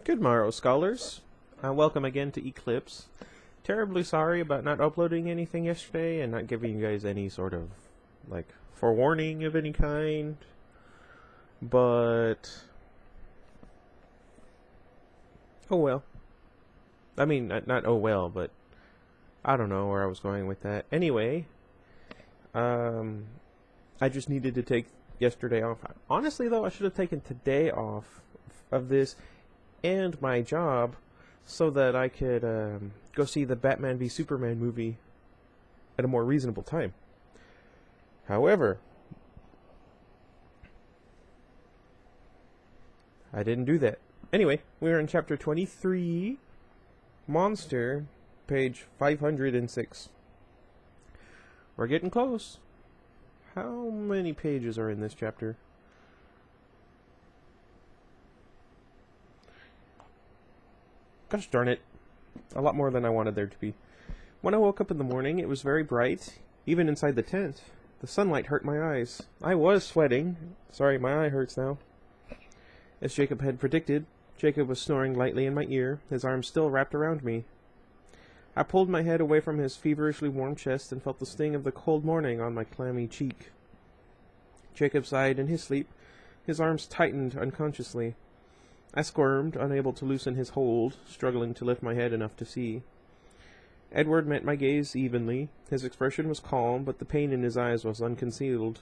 Good morrow, scholars. Welcome again to Eclipse. Terribly sorry about not uploading anything yesterday and not giving you guys any sort of, forewarning of any kind. But... oh well. I mean, not oh well, but... I don't know where I was going with that. Anyway, I just needed to take yesterday off. Honestly, though, I should have taken today off of this and my job so that I could go see the Batman v Superman movie at a more reasonable time. However, I didn't do that. Anyway, we're in chapter 23, Monster, page 506. We're getting close. How many pages are in this chapter? Gosh darn it. A lot more than I wanted there to be. When I woke up in the morning, it was very bright, even inside the tent. The sunlight hurt my eyes. I was sweating. Sorry, my eye hurts now. As Jacob had predicted, Jacob was snoring lightly in my ear, his arms still wrapped around me. I pulled my head away from his feverishly warm chest and felt the sting of the cold morning on my clammy cheek. Jacob sighed in his sleep. His arms tightened unconsciously. I squirmed, unable to loosen his hold, struggling to lift my head enough to see. Edward met my gaze evenly. His expression was calm, but the pain in his eyes was unconcealed.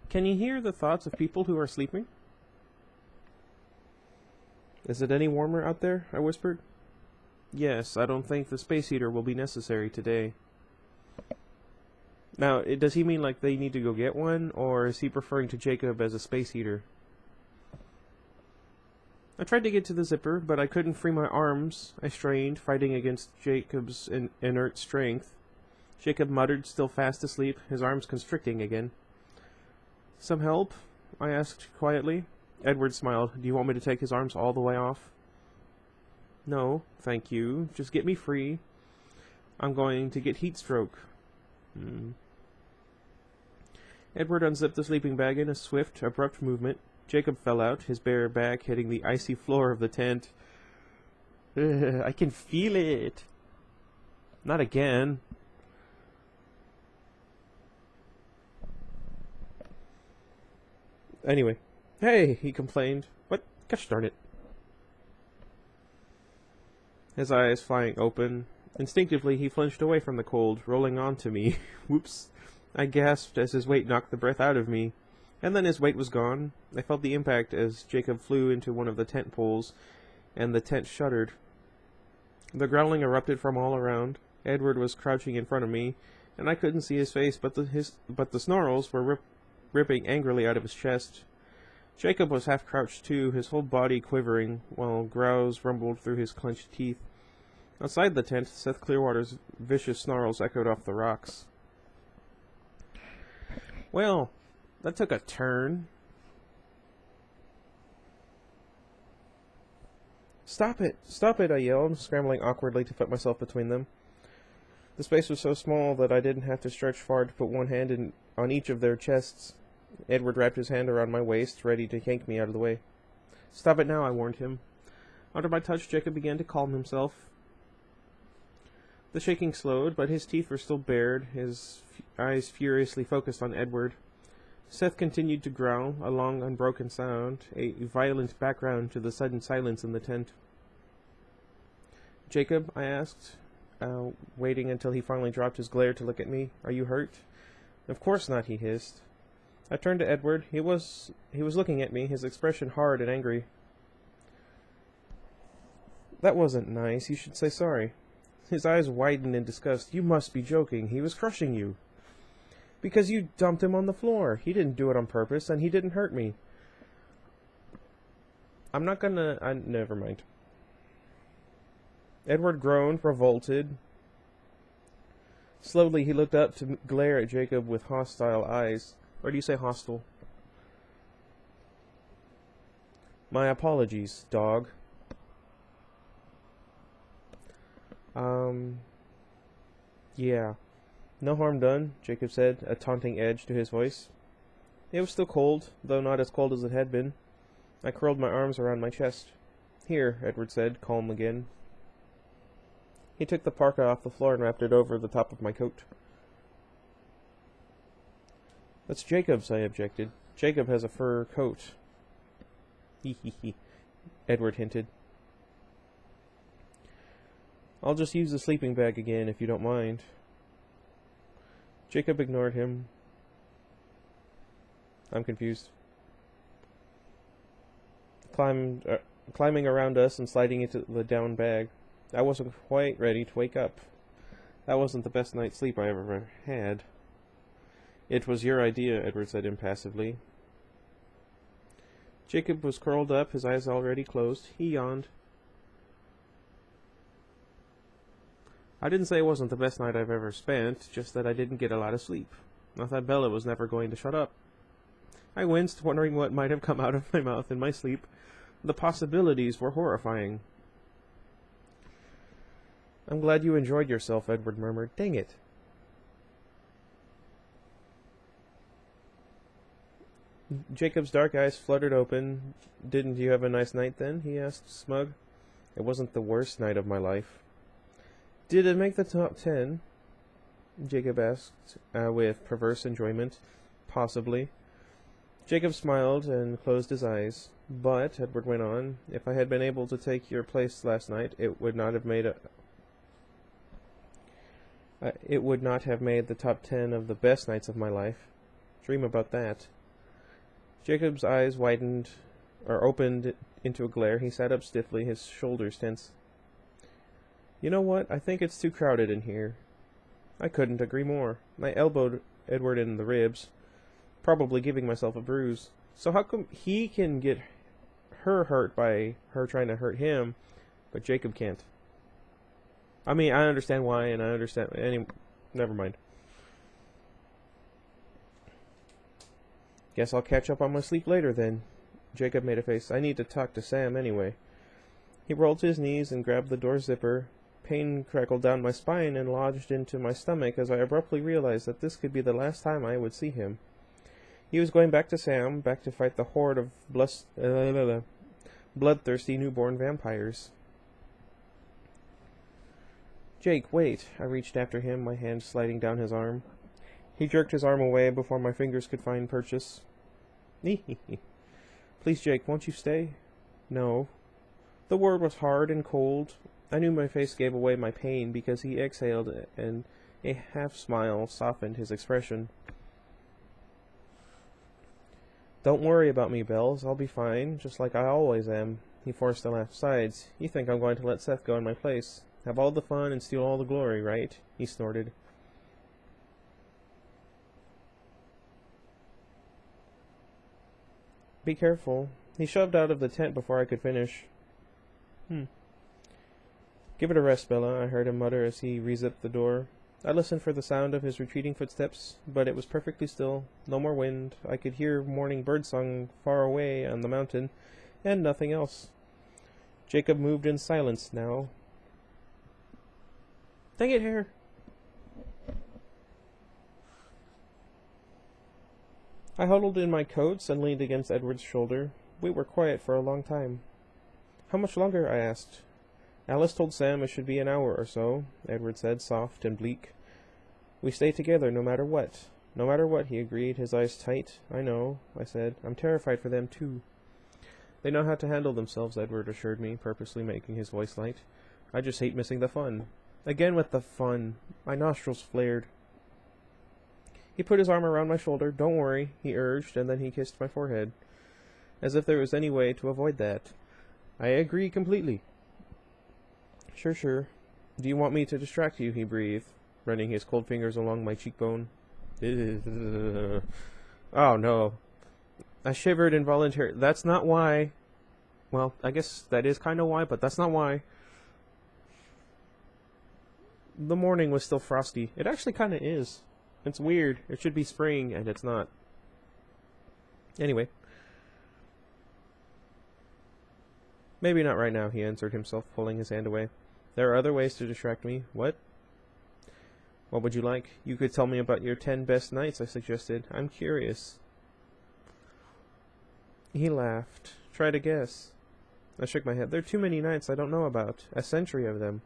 "Can you hear the thoughts of people who are sleeping?" "Is it any warmer out there?" I whispered. "Yes, I don't think the space heater will be necessary today." Now, does he mean like they need to go get one, or is he referring to Jacob as a space heater? I tried to get to the zipper, but I couldn't free my arms. I strained, fighting against Jacob's inert strength. Jacob muttered, still fast asleep, his arms constricting again. "Some help?" I asked quietly. Edward smiled. "Do you want me to take his arms all the way off?" "No, thank you. Just get me free. I'm going to get heat stroke." Edward unzipped the sleeping bag in a swift, abrupt movement. Jacob fell out, his bare back hitting the icy floor of the tent. I can feel it. Not again. Anyway. "Hey," he complained. "What? Gosh darn it." His eyes flying open. Instinctively, he flinched away from the cold, rolling onto me. Whoops. I gasped as his weight knocked the breath out of me. And then his weight was gone. I felt the impact as Jacob flew into one of the tent poles, and the tent shuddered. The growling erupted from all around. Edward was crouching in front of me, and I couldn't see his face, but the snarls were ripping angrily out of his chest. Jacob was half crouched too, his whole body quivering, while growls rumbled through his clenched teeth. Outside the tent, Seth Clearwater's vicious snarls echoed off the rocks. Well, that took a turn. "Stop it! Stop it!" I yelled, scrambling awkwardly to put myself between them. The space was so small that I didn't have to stretch far to put one hand on each of their chests. Edward wrapped his hand around my waist, ready to yank me out of the way. "Stop it now," I warned him. Under my touch, Jacob began to calm himself. The shaking slowed, but his teeth were still bared, his eyes furiously focused on Edward. Seth continued to growl, a long, unbroken sound, a violent background to the sudden silence in the tent. "Jacob," I asked, waiting until he finally dropped his glare to look at me, "are you hurt?" "Of course not," he hissed. I turned to Edward. He was looking at me, his expression hard and angry. "That wasn't nice. You should say sorry." His eyes widened in disgust. "You must be joking. He was crushing you." "Because you dumped him on the floor. He didn't do it on purpose, and he didn't hurt me." I'm not gonna... never mind. Edward groaned, revolted. Slowly, he looked up to glare at Jacob with hostile eyes. Or do you say hostile? "My apologies, dog." Yeah. "No harm done," Jacob said, a taunting edge to his voice. It was still cold, though not as cold as it had been. I curled my arms around my chest. Here, Edward said, calm again. He took the parka off the floor and wrapped it over the top of my coat. That's Jacob's, I objected. Jacob has a fur coat. Hee hee hee, Edward hinted. I'll just use the sleeping bag again, if you don't mind. Jacob ignored him. I'm confused. Climbing around us and sliding into the down bag. I wasn't quite ready to wake up. That wasn't the best night's sleep I ever had. It was your idea, Edward said impassively. Jacob was curled up, his eyes already closed. He yawned. I didn't say it wasn't the best night I've ever spent, just that I didn't get a lot of sleep. I thought Bella was never going to shut up. I winced, wondering what might have come out of my mouth in my sleep. The possibilities were horrifying. I'm glad you enjoyed yourself, Edward murmured. Dang it. Jacob's dark eyes fluttered open. Didn't you have a nice night then? He asked, smug. It wasn't the worst night of my life. Did it make the top 10? Jacob asked, with perverse enjoyment. Possibly. Jacob smiled and closed his eyes. But, Edward went on, if I had been able to take your place last night, it would not have made the top 10 of the best nights of my life. Dream about that. Jacob's eyes opened into a glare. He sat up stiffly, his shoulders tense. You know what? I think it's too crowded in here. I couldn't agree more. I elbowed Edward in the ribs, probably giving myself a bruise. So how come he can get her hurt by her trying to hurt him, but Jacob can't? I mean, I understand why, and I understand... never mind. Guess I'll catch up on my sleep later, then. Jacob made a face. I need to talk to Sam, anyway. He rolled to his knees and grabbed the door zipper. Pain crackled down my spine and lodged into my stomach as I abruptly realized that this could be the last time I would see him. He was going back to Sam, back to fight the horde of bloodthirsty newborn vampires. Jake, wait. I reached after him, my hand sliding down his arm. He jerked his arm away before my fingers could find purchase. Please, Jake, won't you stay? No. The word was hard and cold. I knew my face gave away my pain because he exhaled, and a half-smile softened his expression. Don't worry about me, Bells. I'll be fine, just like I always am. He forced a laugh. Besides, you think I'm going to let Seth go in my place. Have all the fun and steal all the glory, right? He snorted. Be careful. He shoved out of the tent before I could finish. Give it a rest, Bella, I heard him mutter as he re-zipped the door. I listened for the sound of his retreating footsteps, but it was perfectly still. No more wind. I could hear morning birdsong far away on the mountain, and nothing else. Jacob moved in silence now. Dang it, Hare! I huddled in my coats and leaned against Edward's shoulder. We were quiet for a long time. How much longer? I asked. Alice told Sam it should be an hour or so, Edward said, soft and bleak. We stay together no matter what. No matter what, he agreed, his eyes tight. I know, I said. I'm terrified for them, too. They know how to handle themselves, Edward assured me, purposely making his voice light. I just hate missing the fun. Again with the fun. My nostrils flared. He put his arm around my shoulder. Don't worry, he urged, and then he kissed my forehead. As if there was any way to avoid that. I agree completely. Sure. Do you want me to distract you? He breathed, running his cold fingers along my cheekbone. Oh, no. I shivered involuntarily. That's not why. Well, I guess that is kind of why, but that's not why. The morning was still frosty. It actually kind of is. It's weird. It should be spring, and it's not. Anyway. Maybe not right now, he answered himself, pulling his hand away. There are other ways to distract me. What? What would you like? You could tell me about your 10 best nights, I suggested. I'm curious. He laughed. Try to guess. I shook my head. There are too many nights I don't know about. A century of them.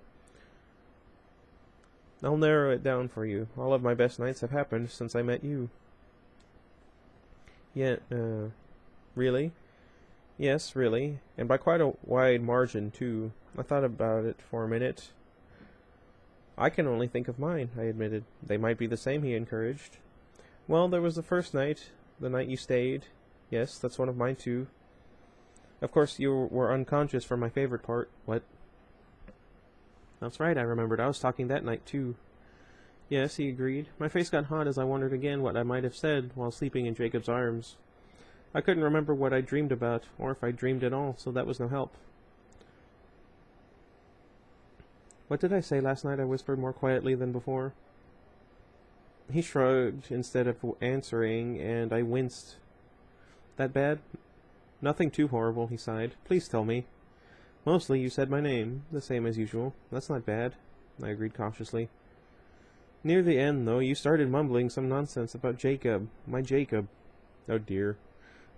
I'll narrow it down for you. All of my best nights have happened since I met you. Yeah, really? Yes, really. And by quite a wide margin, too. I thought about it for a minute. I can only think of mine, I admitted. They might be the same, he encouraged. Well, there was the first night, the night you stayed. Yes, that's one of mine, too. Of course, you were unconscious for my favorite part. What? That's right, I remembered. I was talking that night, too. Yes, he agreed. My face got hot as I wondered again what I might have said while sleeping in Jacob's arms. I couldn't remember what I dreamed about, or if I dreamed at all, so that was no help. What did I say last night? I whispered more quietly than before. He shrugged instead of answering, and I winced. That bad? Nothing too horrible, he sighed. Please tell me. Mostly you said my name, the same as usual. That's not bad, I agreed cautiously. Near the end, though, you started mumbling some nonsense about Jacob. My Jacob. Oh dear.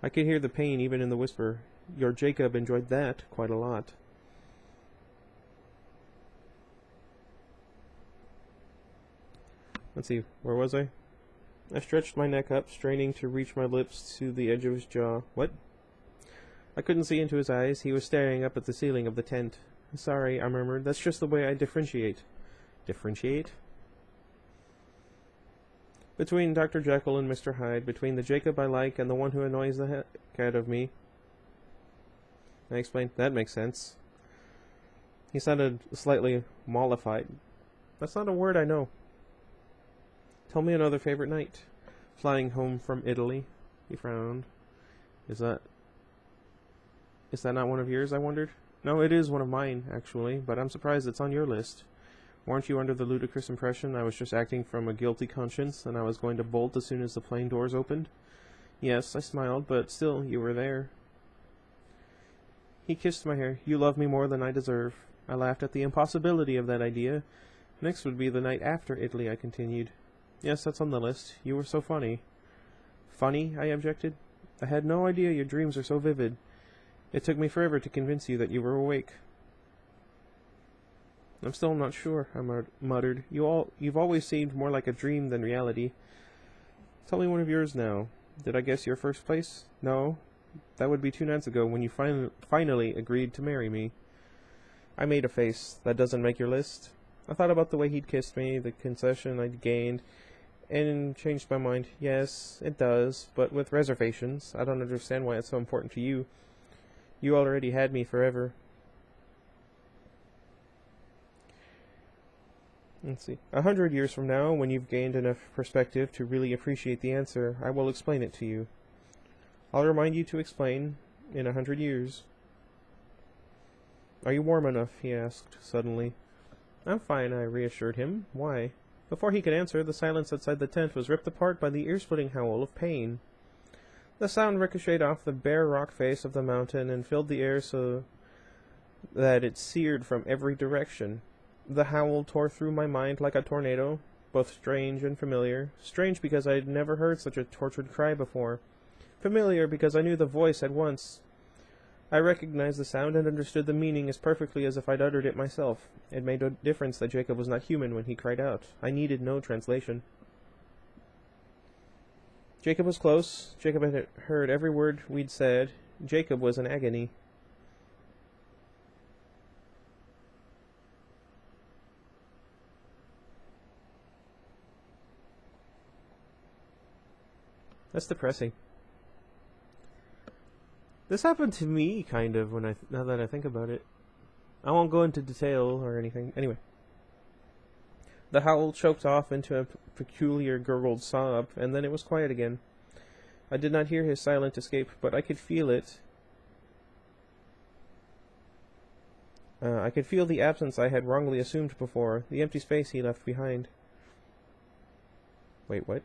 I could hear the pain even in the whisper. Your Jacob enjoyed that quite a lot. Let's see, where was I? I stretched my neck up, straining to reach my lips to the edge of his jaw. What? I couldn't see into his eyes. He was staring up at the ceiling of the tent. Sorry, I murmured. That's just the way I differentiate. Differentiate? Between Dr. Jekyll and Mr. Hyde, between the Jacob I like and the one who annoys the heck out of me. I explained. That makes sense. He sounded slightly mollified. That's not a word I know. Tell me another favorite night. Flying home from Italy. He frowned. Is that not one of yours, I wondered? No, it is one of mine, actually, but I'm surprised it's on your list. Weren't you under the ludicrous impression I was just acting from a guilty conscience and I was going to bolt as soon as the plane doors opened? Yes, I smiled, but still, you were there. He kissed my hair. You love me more than I deserve. I laughed at the impossibility of that idea. Next would be the night after Italy, I continued. Yes, that's on the list. You were so funny. Funny? I objected. I had no idea your dreams are so vivid. It took me forever to convince you that you were awake. I'm still not sure, I muttered. You've always seemed more like a dream than reality. Tell me one of yours now. Did I guess your first place? No. That would be 2 nights ago when you finally agreed to marry me. I made a face. That doesn't make your list? I thought about the way he'd kissed me, the concession I'd gained, and changed my mind. Yes, it does, but with reservations. I don't understand why it's so important to you. You already had me forever. Let's see. 100 years from now, when you've gained enough perspective to really appreciate the answer, I will explain it to you. I'll remind you to explain in 100 years. Are you warm enough? He asked, suddenly. I'm fine, I reassured him. Why? Before he could answer, the silence outside the tent was ripped apart by the ear-splitting howl of pain. The sound ricocheted off the bare rock face of the mountain and filled the air so that it seared from every direction. The howl tore through my mind like a tornado, both strange and familiar. Strange because I had never heard such a tortured cry before. Familiar because I knew the voice at once. I recognized the sound and understood the meaning as perfectly as if I'd uttered it myself. It made no difference that Jacob was not human when he cried out. I needed no translation. Jacob was close. Jacob had heard every word we'd said. Jacob was in agony. That's depressing. This happened to me, kind of, now that I think about it. I won't go into detail or anything. Anyway. The howl choked off into a peculiar gurgled sob, and then it was quiet again. I did not hear his silent escape, but I could feel it. I could feel the absence I had wrongly assumed before, the empty space he left behind. Wait, what?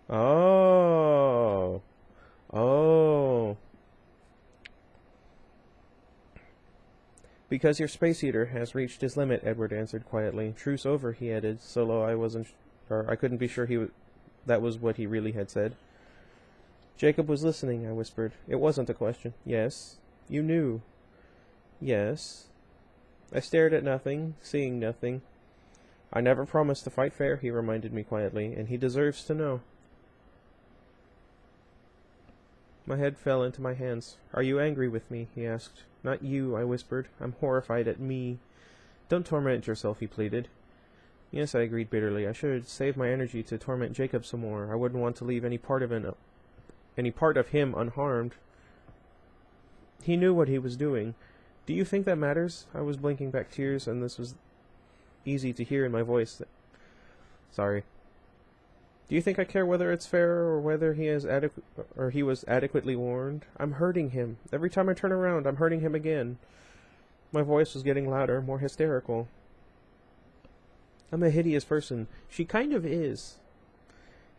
Oh. Oh. Because your space eater has reached his limit, Edward answered quietly. Truce over, he added, so low I couldn't be sure he that was what he really had said. Jacob was listening, I whispered. It wasn't a question. Yes. You knew. Yes. I stared at nothing, seeing nothing. I never promised to fight fair, he reminded me quietly, and he deserves to know. My head fell into my hands. Are you angry with me? He asked. Not you, I whispered. I'm horrified at me. Don't torment yourself, he pleaded. Yes, I agreed bitterly. I should save my energy to torment Jacob some more. I wouldn't want to leave any part of him unharmed. He knew what he was doing. Do you think that matters? I was blinking back tears, and this was easy to hear in my voice. Sorry. Do you think I care whether it's fair or whether he was adequately warned? I'm hurting him. Every time I turn around, I'm hurting him again. My voice was getting louder, more hysterical. I'm a hideous person. She kind of is.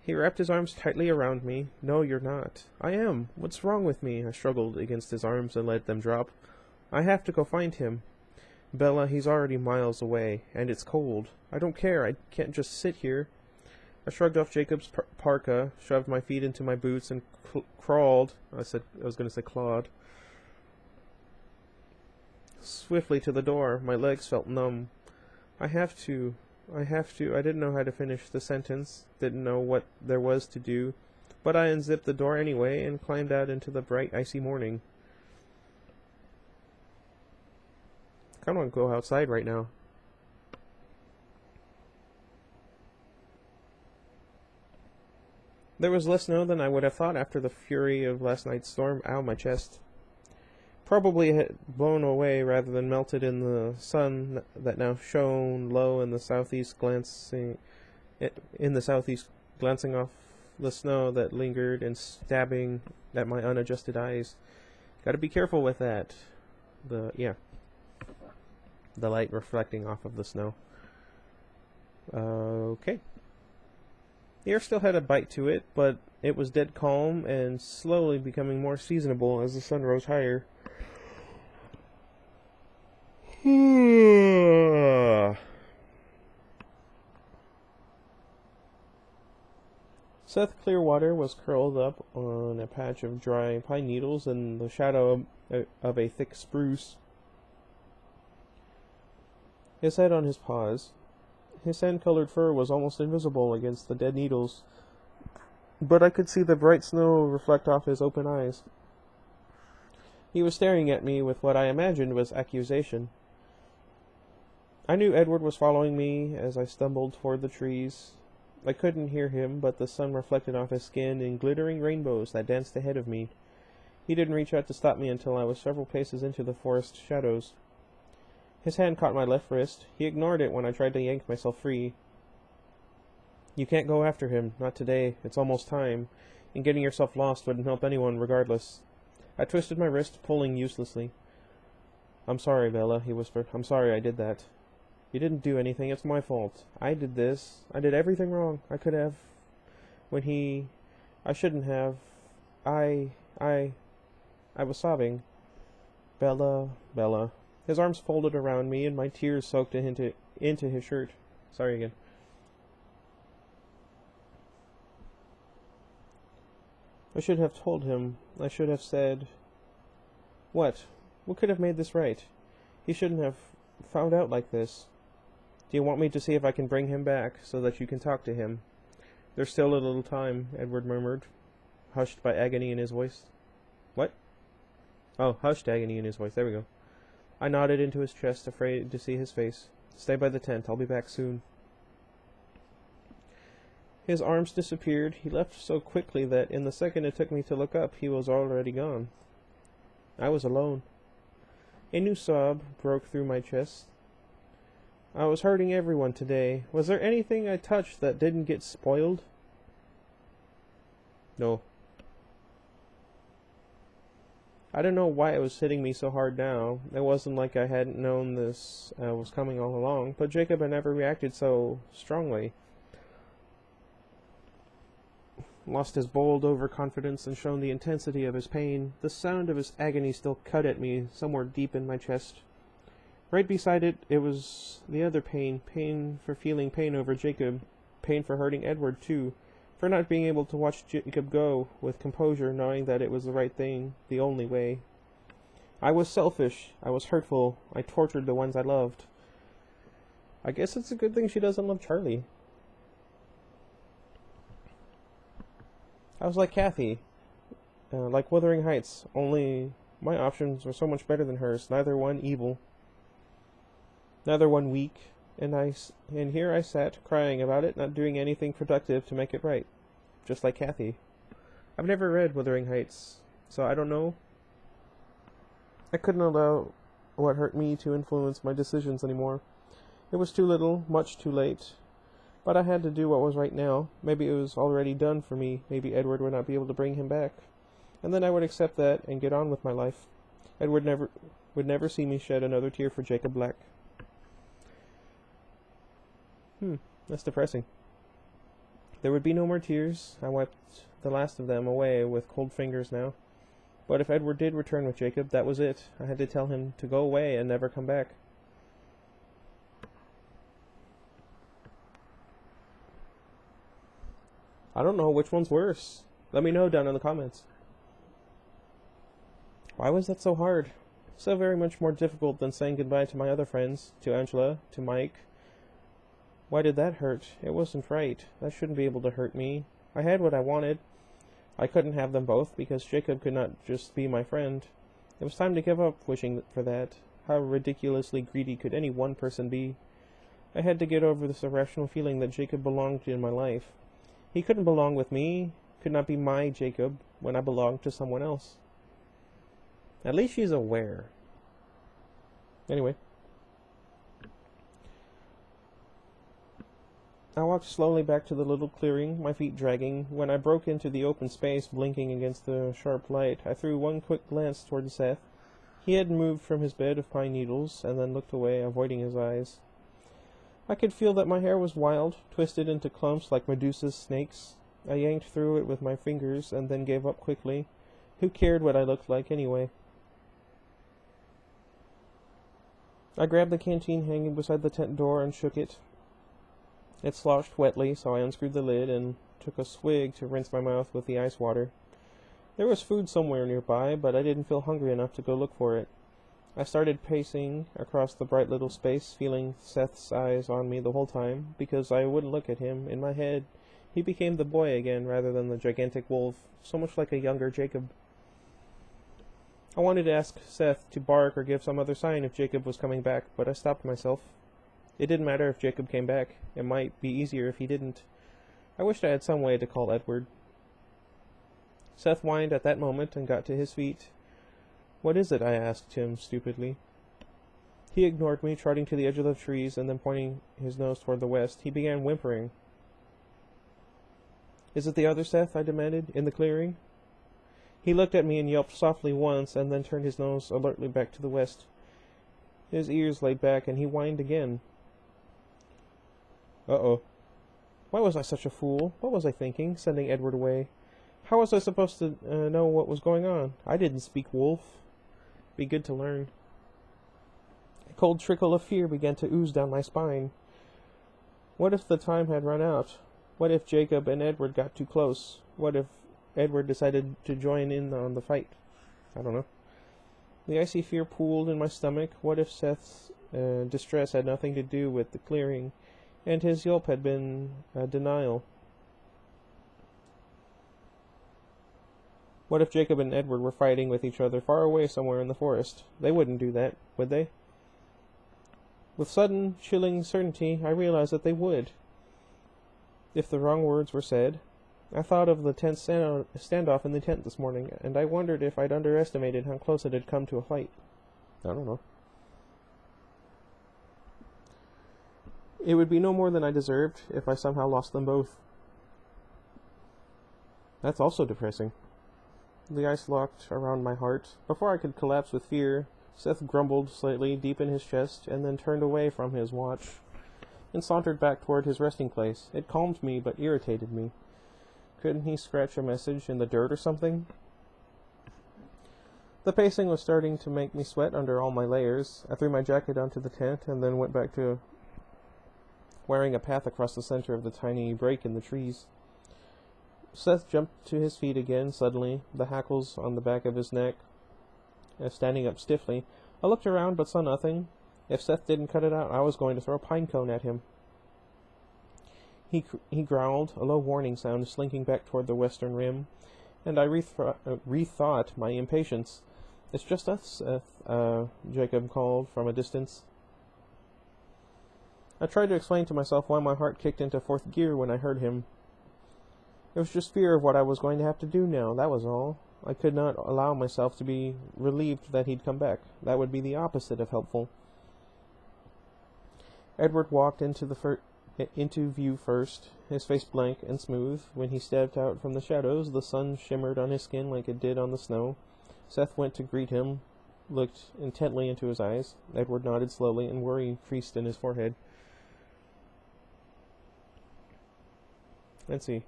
He wrapped his arms tightly around me. No, you're not. I am. What's wrong with me? I struggled against his arms and let them drop. I have to go find him. Bella, he's already miles away, and it's cold. I don't care. I can't just sit here. I shrugged off Jacob's parka, shoved my feet into my boots, and crawled. I was going to say clawed. Swiftly to the door. My legs felt numb. I have to. I didn't know how to finish the sentence. Didn't know what there was to do. But I unzipped the door anyway and climbed out into the bright, icy morning. I kind of want to go outside right now. There was less snow than I would have thought after the fury of last night's storm. Ow, my chest. Probably it had blown away rather than melted in the sun that now shone low in the southeast, glancing off the snow that lingered and stabbing at my unadjusted eyes. Gotta be careful with that. The light reflecting off of the snow. Okay. The air still had a bite to it, but it was dead calm and slowly becoming more seasonable as the sun rose higher. Seth Clearwater was curled up on a patch of dry pine needles in the shadow of a thick spruce, his head on his paws. His sand-colored fur was almost invisible against the dead needles, but I could see the bright snow reflect off his open eyes. He was staring at me with what I imagined was accusation. I knew Edward was following me as I stumbled toward the trees. I couldn't hear him, but the sun reflected off his skin in glittering rainbows that danced ahead of me. He didn't reach out to stop me until I was several paces into the forest shadows. His hand caught my left wrist. He ignored it when I tried to yank myself free. You can't go after him, not today. It's almost time, and getting yourself lost wouldn't help anyone regardless. I twisted my wrist, pulling uselessly. I'm sorry, Bella, he whispered. I'm sorry I did that. You didn't do anything. It's my fault. I did this. I did everything wrong. I could have. I shouldn't have. I was sobbing. Bella. His arms folded around me, and my tears soaked into his shirt. Sorry again. I should have told him. I should have said... What? What could have made this right? He shouldn't have found out like this. Do you want me to see if I can bring him back, so that you can talk to him? There's still a little time, Edward murmured, hushed by agony in his voice. What? Oh, hushed agony in his voice. There we go. I nodded into his chest, afraid to see his face. Stay by the tent. I'll be back soon. His arms disappeared. He left so quickly that in the second it took me to look up, he was already gone. I was alone. A new sob broke through my chest. I was hurting everyone today. Was there anything I touched that didn't get spoiled? No. I don't know why it was hitting me so hard now. It wasn't like I hadn't known this was coming all along, but Jacob had never reacted so strongly. Lost his bold overconfidence and shown the intensity of his pain. The sound of his agony still cut at me somewhere deep in my chest. Right beside it, it was the other pain. Pain for feeling pain over Jacob. Pain for hurting Edward, too. for not being able to watch Jacob go with composure, knowing that it was the right thing, the only way. I was selfish. I was hurtful. I tortured the ones I loved. I guess it's a good thing she doesn't love Charlie. I was like Kathy, like Wuthering Heights, only my options were so much better than hers, neither one evil, neither one weak, and here I sat, crying about it, not doing anything productive to make it right, just like Kathy. I've never read Wuthering Heights, so I don't know. I couldn't allow what hurt me to influence my decisions anymore. It was too little, much too late. But I had to do what was right now. Maybe it was already done for me. Maybe Edward would not be able to bring him back. And then I would accept that and get on with my life. Edward would never see me shed another tear for Jacob Black. That's depressing. There would be no more tears. I wiped the last of them away with cold fingers now. But if Edward did return with Jacob, that was it. I had to tell him to go away and never come back. I don't know which one's worse. Let me know down in the comments. Why was that so hard? So very much more difficult than saying goodbye to my other friends, to Angela, to Mike. Why did that hurt? It wasn't right. That shouldn't be able to hurt me. I had what I wanted. I couldn't have them both because Jacob could not just be my friend. It was time to give up wishing for that. How ridiculously greedy could any one person be? I had to get over this irrational feeling that Jacob belonged in my life. He couldn't belong with me, could not be my Jacob, when I belonged to someone else. At least she's aware. Anyway. I walked slowly back to the little clearing, my feet dragging. When I broke into the open space, blinking against the sharp light, I threw one quick glance toward Seth. He had moved from his bed of pine needles, and then looked away, avoiding his eyes. I could feel that my hair was wild, twisted into clumps like Medusa's snakes. I yanked through it with my fingers, and then gave up quickly. Who cared what I looked like, anyway? I grabbed the canteen hanging beside the tent door and shook it. It sloshed wetly, so I unscrewed the lid and took a swig to rinse my mouth with the ice water. There was food somewhere nearby, but I didn't feel hungry enough to go look for it. I started pacing across the bright little space, feeling Seth's eyes on me the whole time, because I wouldn't look at him. In my head, he became the boy again rather than the gigantic wolf, so much like a younger Jacob. I wanted to ask Seth to bark or give some other sign if Jacob was coming back, but I stopped myself. It didn't matter if Jacob came back. It might be easier if he didn't. I wished I had some way to call Edward. Seth whined at that moment and got to his feet. "What is it?" I asked him stupidly. He ignored me, trotting to the edge of the trees, and then pointing his nose toward the west. He began whimpering. "Is it the other Seth?" I demanded. "In the clearing?" He looked at me and yelped softly once, and then turned his nose alertly back to the west. His ears laid back, and he whined again. Uh-oh. Why was I such a fool? What was I thinking, sending Edward away? How was I supposed to know what was going on? I didn't speak wolf. Be good to learn. A cold trickle of fear began to ooze down my spine. What if the time had run out? What if Jacob and Edward got too close? What if Edward decided to join in on the fight? I don't know. The icy fear pooled in my stomach. What if Seth's distress had nothing to do with the clearing, and his yelp had been denial? What if Jacob and Edward were fighting with each other far away somewhere in the forest? They wouldn't do that, would they? With sudden, chilling certainty, I realized that they would, if the wrong words were said. I thought of the tense standoff in the tent this morning, and I wondered if I'd underestimated how close it had come to a fight. I don't know. It would be no more than I deserved if I somehow lost them both. That's also depressing. The ice locked around my heart. Before I could collapse with fear, Seth grumbled slightly deep in his chest, and then turned away from his watch and sauntered back toward his resting place. It calmed me, but irritated me. Couldn't he scratch a message in the dirt or something? The pacing was starting to make me sweat under all my layers. I threw my jacket onto the tent and then went back to wearing a path across the center of the tiny break in the trees. Seth jumped to his feet again suddenly, the hackles on the back of his neck standing up stiffly. I looked around but saw nothing. If Seth didn't cut it out, I was going to throw a pine cone at him. He growled, a low warning sound, slinking back toward the western rim, and I rethought my impatience. "It's just us, Seth," Jacob called from a distance. I tried to explain to myself why my heart kicked into fourth gear when I heard him. It was just fear of what I was going to have to do now, that was all. I could not allow myself to be relieved that he'd come back. That would be the opposite of helpful. Edward walked into view first, his face blank and smooth. When he stepped out from the shadows, the sun shimmered on his skin like it did on the snow. Seth went to greet him, looked intently into his eyes. Edward nodded slowly, and worry increased in his forehead. "Let's see.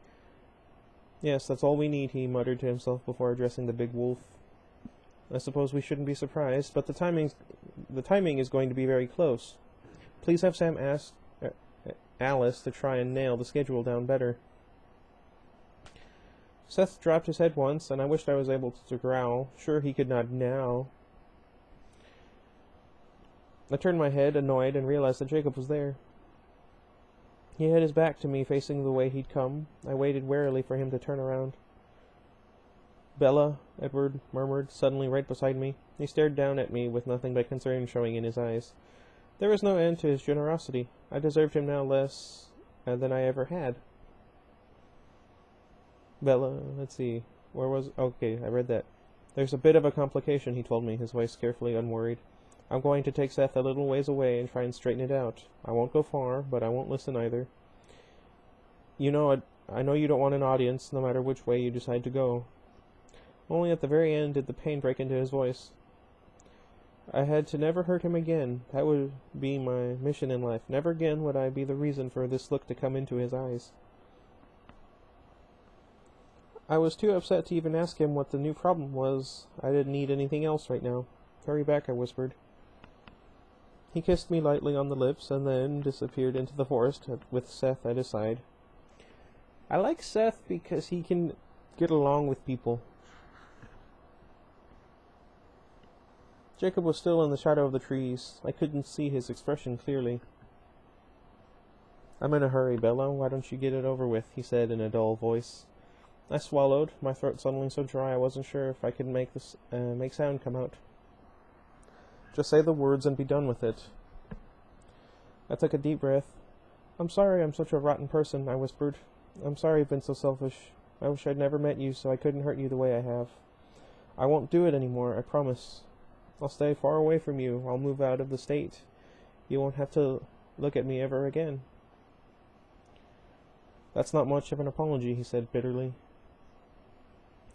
Yes, that's all we need," he muttered to himself before addressing the big wolf. "I suppose we shouldn't be surprised, but the timing is going to be very close. Please have Sam ask Alice to try and nail the schedule down better." Seth dropped his head once, and I wished I was able to growl. Sure, he could not now. I turned my head, annoyed, and realized that Jacob was there. He had his back to me, facing the way he'd come. I waited warily for him to turn around. "Bella," Edward murmured, suddenly right beside me. He stared down at me with nothing but concern showing in his eyes. There was no end to his generosity. I deserved him now less than I ever had. "Bella, let's see. Where was... Okay, I read that. There's a bit of a complication," he told me, his voice carefully unworried. "I'm going to take Seth a little ways away and try and straighten it out. I won't go far, but I won't listen either. I know you don't want an audience, no matter which way you decide to go." Only at the very end did the pain break into his voice. I had to never hurt him again. That would be my mission in life. Never again would I be the reason for this look to come into his eyes. I was too upset to even ask him what the new problem was. I didn't need anything else right now. "Hurry back," I whispered. He kissed me lightly on the lips and then disappeared into the forest with Seth at his side. I like Seth because he can get along with people. Jacob was still in the shadow of the trees. I couldn't see his expression clearly. "I'm in a hurry, Bella. Why don't you get it over with?" he said in a dull voice. I swallowed, my throat suddenly so dry I wasn't sure if I could make sound come out. "Just say the words and be done with it." I took a deep breath. "I'm sorry I'm such a rotten person," I whispered. "I'm sorry I've been so selfish. I wish I'd never met you so I couldn't hurt you the way I have. I won't do it anymore, I promise. I'll stay far away from you. I'll move out of the state. You won't have to look at me ever again." "That's not much of an apology," he said bitterly.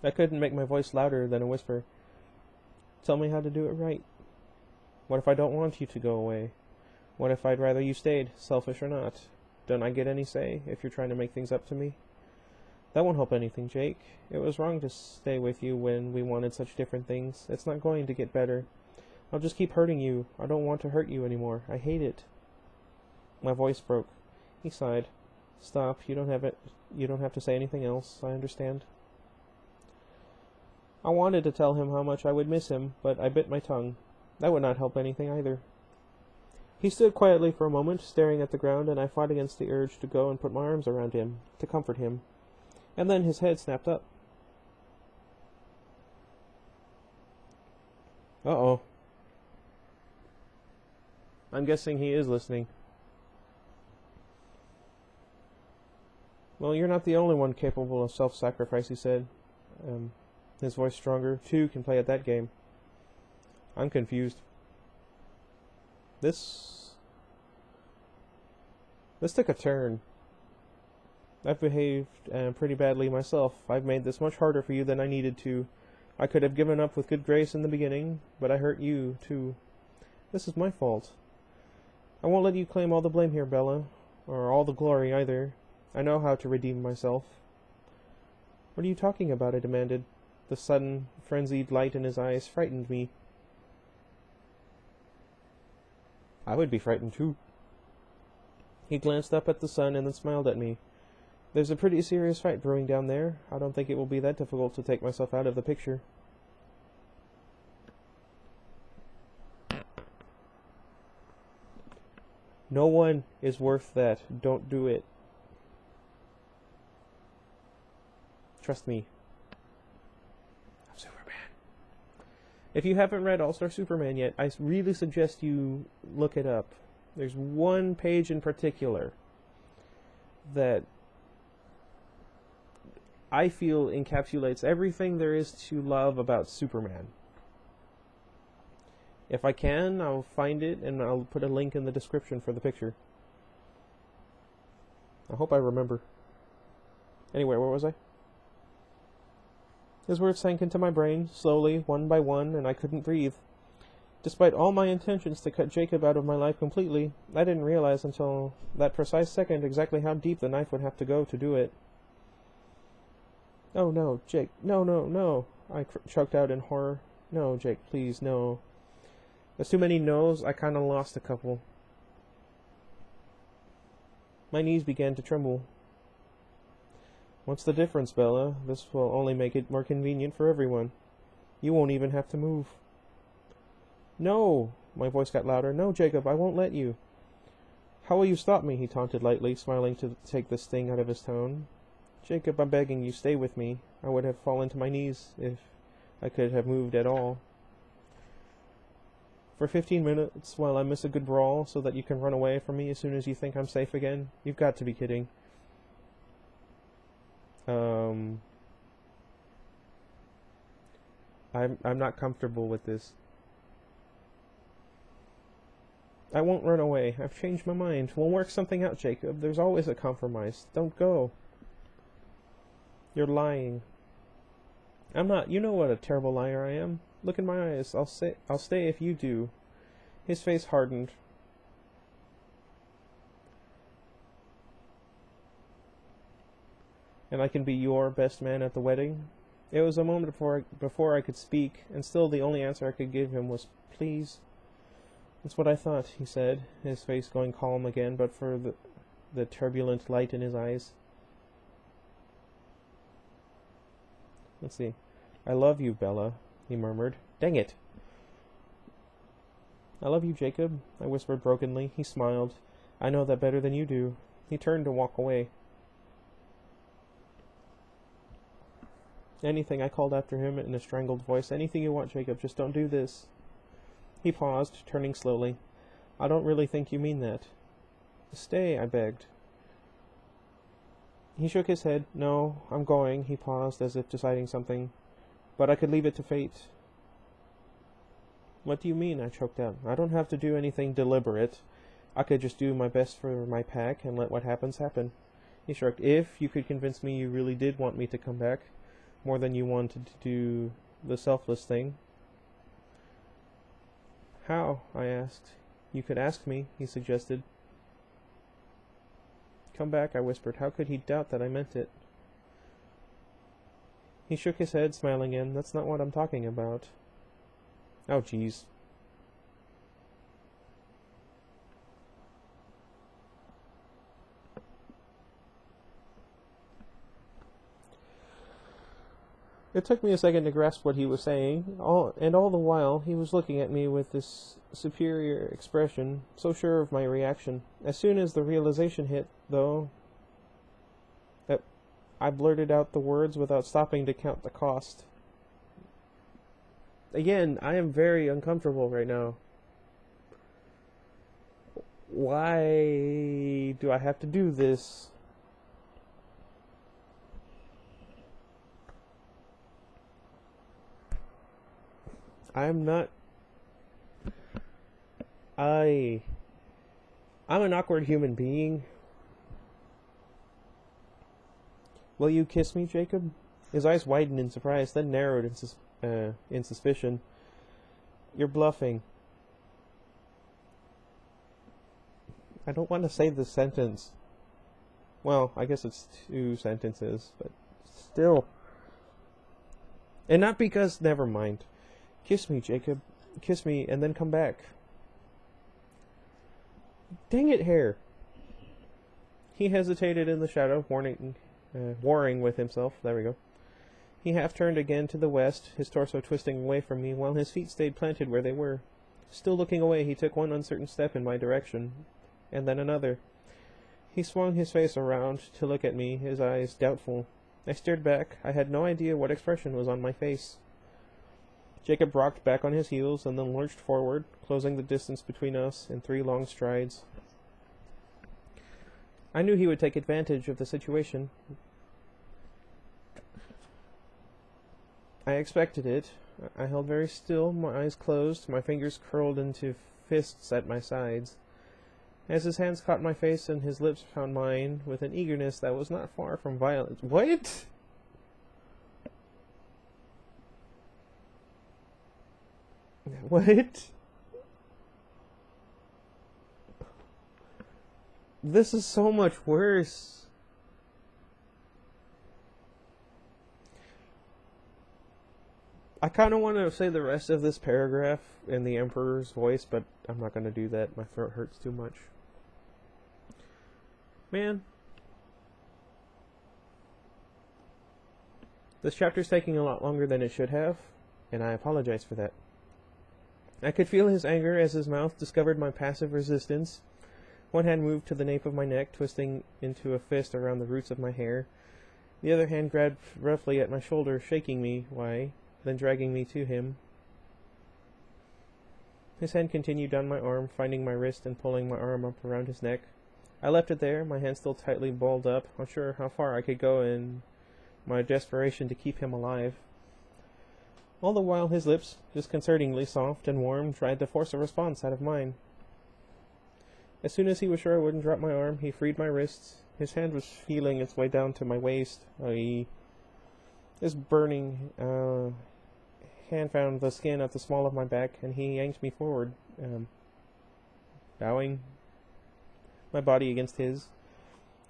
I couldn't make my voice louder than a whisper. "Tell me how to do it right. What if I don't want you to go away? What if I'd rather you stayed, selfish or not? Don't I get any say if you're trying to make things up to me?" "That won't help anything, Jake. It was wrong to stay with you when we wanted such different things. It's not going to get better. I'll just keep hurting you. I don't want to hurt you anymore. I hate it." My voice broke. He sighed. "Stop. You don't have to say anything else. I understand." I wanted to tell him how much I would miss him, but I bit my tongue. That would not help anything either. He stood quietly for a moment, staring at the ground, and I fought against the urge to go and put my arms around him, to comfort him. And then his head snapped up. Uh-oh. I'm guessing he is listening. "Well, you're not the only one capable of self-sacrifice," he said. His voice stronger. "Two can play at that game." I'm confused. This took a turn. I've behaved pretty badly myself. I've made this much harder for you than I needed to. I could have given up with good grace in the beginning, but I hurt you, too. This is my fault. I won't let you claim all the blame here, Bella, or all the glory either. I know how to redeem myself." "What are you talking about?" I demanded. The sudden, frenzied light in his eyes frightened me. I would be frightened too. He glanced up at the sun and then smiled at me. There's a pretty serious fight brewing down there. I don't think it will be that difficult to take myself out of the picture. No one is worth that. Don't do it. Trust me. I'm Superman. If you haven't read All-Star Superman yet, I really suggest you look it up. There's one page in particular that I feel encapsulates everything there is to love about Superman. If I can, I'll find it and I'll put a link in the description for the picture. I hope I remember. Anyway, where was I? His words sank into my brain, slowly, one by one, and I couldn't breathe. Despite all my intentions to cut Jacob out of my life completely, I didn't realize until that precise second exactly how deep the knife would have to go to do it. Oh no, Jake, no, no, no, I choked out in horror. No, Jake, please, no. There's too many no's, I kinda lost a couple. My knees began to tremble. What's the difference, Bella? This will only make it more convenient for everyone. You won't even have to move. No! My voice got louder. No, Jacob, I won't let you. How will you stop me? He taunted lightly, smiling to take the sting out of his tone. Jacob, I'm begging you, stay with me. I would have fallen to my knees if I could have moved at all. For 15 minutes, while I miss a good brawl, so that you can run away from me as soon as you think I'm safe again? You've got to be kidding. I'm not comfortable with this. I won't run away. I've changed my mind. We'll work something out, Jacob. There's always a compromise. Don't go. You're lying. I'm not. You know what a terrible liar I am. Look in my eyes. I'll stay if you do. His face hardened. And I can be your best man at the wedding? It was a moment before I could speak, and still the only answer I could give him was, please. That's what I thought, he said, his face going calm again, but for the turbulent light in his eyes. Let's see. I love you, Bella, he murmured. Dang it! I love you, Jacob, I whispered brokenly. He smiled. I know that better than you do. He turned to walk away. Anything, I called after him in a strangled voice. Anything you want, Jacob, just don't do this. He paused, turning slowly. I don't really think you mean that. Stay, I begged. He shook his head. No, I'm going. He paused, as if deciding something. But I could leave it to fate. What do you mean? I choked out. I don't have to do anything deliberate. I could just do my best for my pack and let what happens happen. He shrugged. If you could convince me you really did want me to come back, more than you wanted to do the selfless thing. How? I asked. You could ask me, he suggested. Come back, I whispered. How could he doubt that I meant it? He shook his head, smiling in. That's not what I'm talking about. Oh, jeez. It took me a second to grasp what he was saying, all the while he was looking at me with this superior expression, so sure of my reaction. As soon as the realization hit, though, that I blurted out the words without stopping to count the cost. Again, I am very uncomfortable right now. Why do I have to do this? I'm not... I'm an awkward human being. Will you kiss me, Jacob? His eyes widened in surprise, then narrowed in suspicion. You're bluffing. I don't want to say this sentence. Well, I guess it's 2 sentences, but still. And not because... Never mind. Kiss me, Jacob. Kiss me, and then come back. Dang it, Hare. He hesitated in the shadow, warring with himself. There we go. He half turned again to the west, his torso twisting away from me, while his feet stayed planted where they were. Still looking away, he took one uncertain step in my direction, and then another. He swung his face around to look at me, his eyes doubtful. I stared back. I had no idea what expression was on my face. Jacob rocked back on his heels and then lurched forward, closing the distance between us in 3 long strides. I knew he would take advantage of the situation. I expected it. I held very still, my eyes closed, my fingers curled into fists at my sides. As his hands caught my face and his lips found mine, with an eagerness that was not far from violence. What? What? This is so much worse. I kind of want to say the rest of this paragraph in the Emperor's voice, but I'm not going to do that. My throat hurts too much. Man. This chapter's taking a lot longer than it should have, and I apologize for that. I could feel his anger as his mouth discovered my passive resistance. One hand moved to the nape of my neck, twisting into a fist around the roots of my hair. The other hand grabbed roughly at my shoulder, shaking me, then dragging me to him. His hand continued down my arm, finding my wrist and pulling my arm up around his neck. I left it there, my hand still tightly balled up, unsure how far I could go in my desperation to keep him alive. All the while his lips, disconcertingly soft and warm, tried to force a response out of mine. As soon as he was sure I wouldn't drop my arm, he freed my wrists. His hand was feeling its way down to my waist. His burning hand found the skin at the small of my back, and he yanked me forward, bowing my body against his.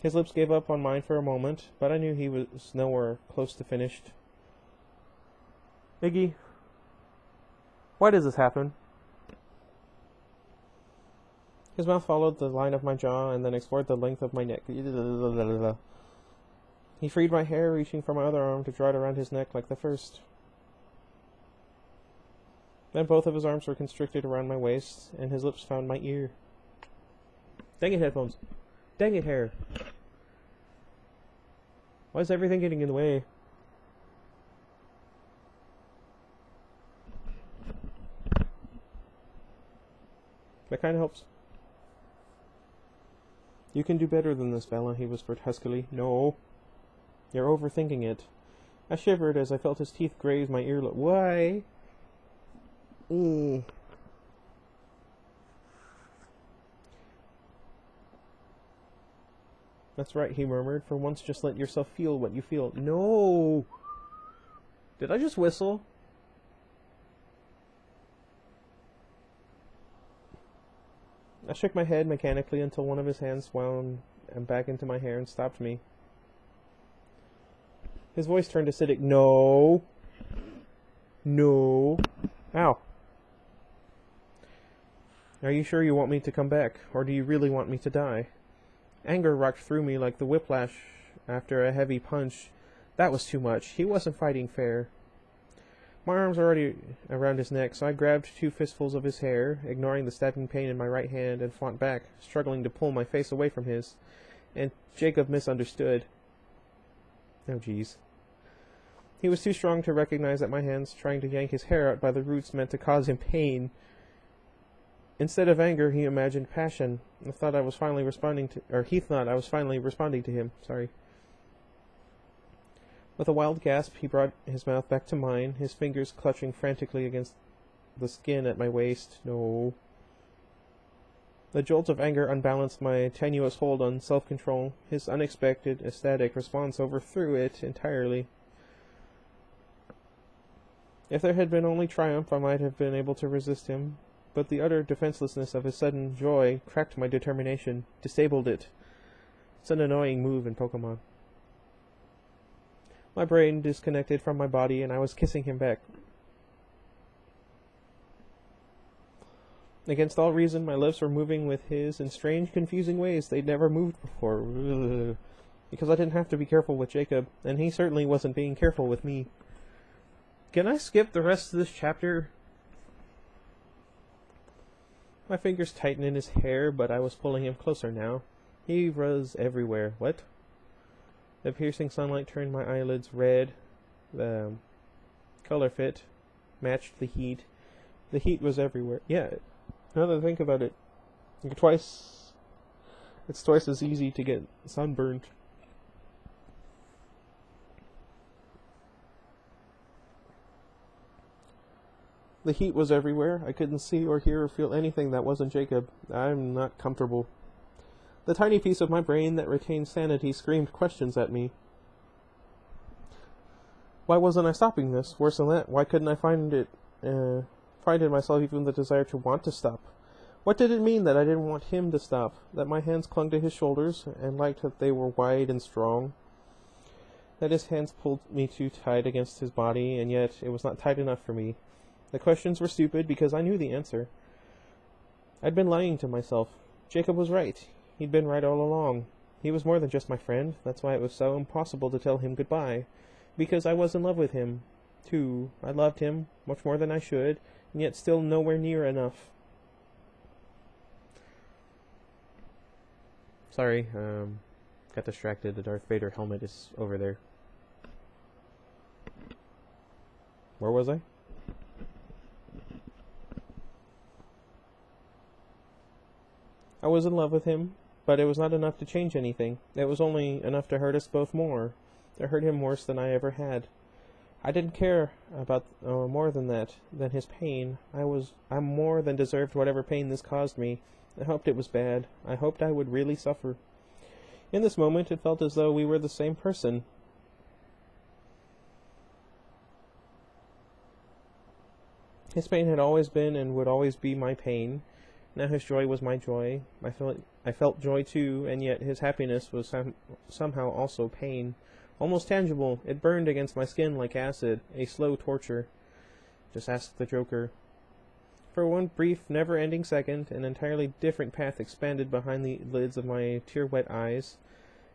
His lips gave up on mine for a moment, but I knew he was nowhere close to finished. Iggy, why does this happen? His mouth followed the line of my jaw and then explored the length of my neck. He freed my hair, reaching for my other arm to draw it around his neck like the first. Then both of his arms were constricted around my waist, and his lips found my ear. Dang it, headphones. Dang it, hair. Why is everything getting in the way? That kind of helps. You can do better than this, Bella, he whispered huskily. No. You're overthinking it. I shivered as I felt his teeth graze my earlobe. Why? That's right, he murmured. For once, just let yourself feel what you feel. No! Did I just whistle? I shook my head mechanically until one of his hands wound back into my hair and stopped me. His voice turned acidic. No. No. Ow. Are you sure you want me to come back, or do you really want me to die? Anger rocked through me like the whiplash after a heavy punch. That was too much. He wasn't fighting fair. My arms were already around his neck, so I grabbed 2 fistfuls of his hair, ignoring the stabbing pain in my right hand, and fought back, struggling to pull my face away from his. And Jacob misunderstood. Oh, jeez. He was too strong to recognize that my hands trying to yank his hair out by the roots meant to cause him pain. Instead of anger, he imagined passion. He thought I was finally responding to him. Sorry. With a wild gasp, he brought his mouth back to mine, his fingers clutching frantically against the skin at my waist. No. The jolt of anger unbalanced my tenuous hold on self-control. His unexpected, ecstatic response overthrew it entirely. If there had been only triumph, I might have been able to resist him, but the utter defenselessness of his sudden joy cracked my determination, disabled it. It's an annoying move in Pokemon. My brain disconnected from my body, and I was kissing him back. Against all reason, my lips were moving with his in strange, confusing ways they'd never moved before. Ugh. Because I didn't have to be careful with Jacob, and he certainly wasn't being careful with me. Can I skip the rest of this chapter? My fingers tightened in his hair, but I was pulling him closer now. He was everywhere. What? The piercing sunlight turned my eyelids red. The color fit matched the heat. The heat was everywhere. Yeah, now that I think about it, it's twice as easy to get sunburned. The heat was everywhere. I couldn't see or hear or feel anything that wasn't Jacob. I'm not comfortable. The tiny piece of my brain that retained sanity screamed questions at me. Why wasn't I stopping this? Worse than that, why couldn't I find in myself even the desire to want to stop? What did it mean that I didn't want him to stop? That my hands clung to his shoulders and liked that they were wide and strong? That his hands pulled me too tight against his body, and yet it was not tight enough for me. The questions were stupid because I knew the answer. I'd been lying to myself. Jacob was right. He'd been right all along. He was more than just my friend. That's why it was so impossible to tell him goodbye. Because I was in love with him, too. I loved him, much more than I should, and yet still nowhere near enough. Sorry, got distracted. The Darth Vader helmet is over there. Where was I? I was in love with him, but it was not enough to change anything. It was only enough to hurt us both more. To hurt him worse than I ever had. I didn't care about more than that, than his pain. I more than deserved whatever pain this caused me. I hoped it was bad. I hoped I would really suffer. In this moment, it felt as though we were the same person. His pain had always been and would always be my pain. Now his joy was my joy. I felt joy too, and yet his happiness was somehow also pain. Almost tangible, it burned against my skin like acid, a slow torture. Just ask the Joker. For one brief, never-ending second, an entirely different path expanded behind the lids of my tear-wet eyes.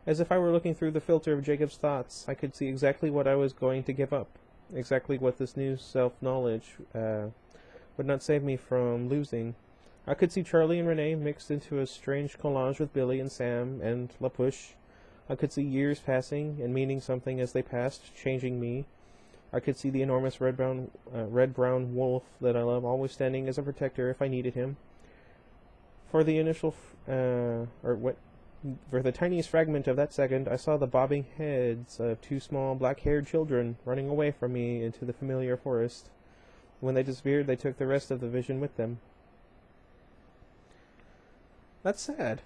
As if I were looking through the filter of Jacob's thoughts, I could see exactly what I was going to give up, exactly what this new self-knowledge would not save me from losing. I could see Charlie and Renee mixed into a strange collage with Billy and Sam and LaPush. I could see years passing and meaning something as they passed, changing me. I could see the enormous red-brown wolf that I love always standing as a protector if I needed him. For the for the tiniest fragment of that second, I saw the bobbing heads of two small black-haired children running away from me into the familiar forest. When they disappeared, they took the rest of the vision with them. That's sad.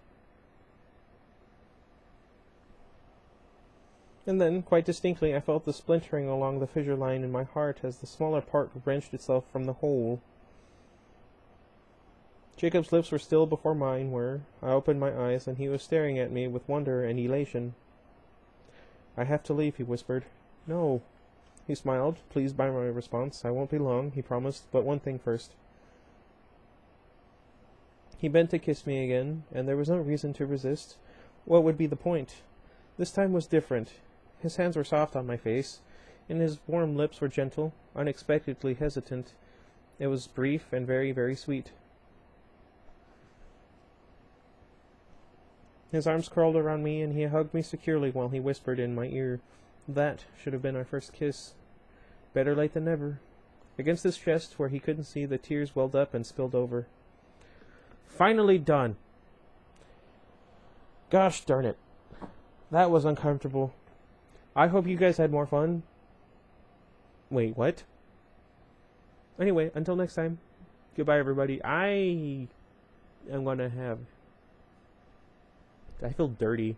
And then, quite distinctly, I felt the splintering along the fissure line in my heart as the smaller part wrenched itself from the whole. Jacob's lips were still before mine were. I opened my eyes, and he was staring at me with wonder and elation. "I have to leave," he whispered. "No." He smiled, pleased by my response. "I won't be long," he promised, "but one thing first." He bent to kiss me again, and there was no reason to resist. What would be the point? This time was different. His hands were soft on my face, and his warm lips were gentle, unexpectedly hesitant. It was brief and very, very sweet. His arms curled around me, and he hugged me securely while he whispered in my ear, "That should have been our first kiss. Better late than never." Against his chest, where he couldn't see, the tears welled up and spilled over. Finally done. Gosh darn it. That was uncomfortable. I hope you guys had more fun. Wait, what? Anyway, until next time. Goodbye, everybody. I feel dirty.